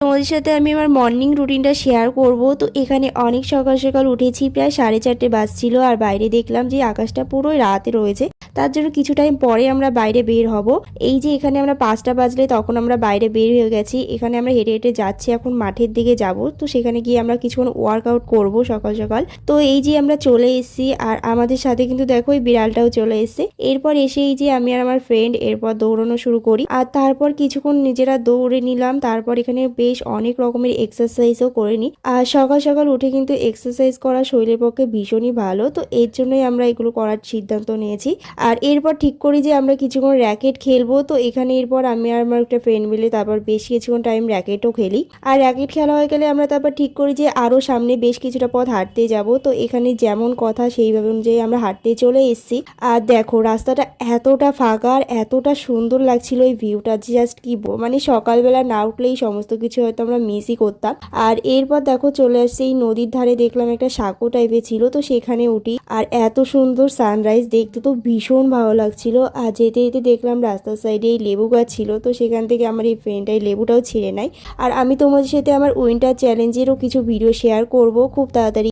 তোমাদের সাথে আমি আমার মর্নিং রুটিনটা শেয়ার করব। তো এখানে অনেক সকাল সকাল উঠেছি, প্রায় 4:30 বাজছিল। আর বাইরে দেখলাম যে আকাশটা পুরোই রাতে রয়েছে, তার জন্য কিছু টাইম পরে আমরা বাইরে বের হব। এই যে এখানে আমরা 5টা বাজলে তখন আমরা বাইরে বের হয়ে গেছি। এখানে আমরা হেঁটে হেঁটে যাচ্ছি, এখন মাঠের দিকে যাব। তো সেখানে গিয়ে আমরা কিছুক্ষণ ওয়ার্কআউট করব সকাল সকাল। তো এই যে আমরা চলে এসেছি, আর আমাদের সাথে কিন্তু দেখো এই বিড়ালটাও চলে এসেছে। এরপর এসে এই যে আমি আর আমার ফ্রেন্ড এরপর দৌড়ানো শুরু করি, আর তারপর কিছুক্ষণ নিজেরা দৌড়ে নিলাম। তারপর এখানে বেশ অনেক রকমের এক্সারসাইজও করে নিই। আর সকাল সকাল উঠে কিন্তু এক্সারসাইজ করা শরীরের পক্ষে ভীষণই ভালো, তো এর জন্যই আমরা এগুলো করার সিদ্ধান্ত নিয়েছি। আর এরপর ঠিক করি যে আমরা কিছুক্ষণ র্যাকেট খেলবো। তো এখানে এরপর আমি আর আমার একটা ফ্রেন্ড মিলে তারপর বেশ কিছুক্ষণ টাইম র্যাকেটও খেলি। আর র্যাকেট খেলা হয়ে গেলে আমরা তারপর ঠিক করি যে আরও সামনে বেশ কিছুটা পথ হাঁটতে যাব। তো এখানে যেমন কথা সেইভাবে অনুযায়ী আমরা হাঁটতে চলে এসেছি। আর দেখো রাস্তাটা এতটা ফাঁকা আর এতটা সুন্দর লাগছিল, এই ভিউটা জাস্ট কি মানে সকালবেলা না উঠলেই সমস্ত কিছু হয়তো আমরা মিসই করতাম। আর এরপর দেখো চলে আসছে এই নদীর ধারে, দেখলাম একটা সাঁকো টাইপের ছিল, তো সেখানে উঠি। আর এত সুন্দর সানরাইজ দেখতে তো ভীষণ ভালো লাগছিল। আর যেতে যেতে দেখলাম রাস্তার সাইডে এই লেবু গাছ ছিল, তো সেখান থেকে আমার এই ফ্রেন্ডটা এই লেবুটাও ছিঁড়ে নেয়। আর আমি তোমাদের সাথে আমার উইন্টার চ্যালেঞ্জেরও কিছু ভিডিও শেয়ার করব খুব তাড়াতাড়ি।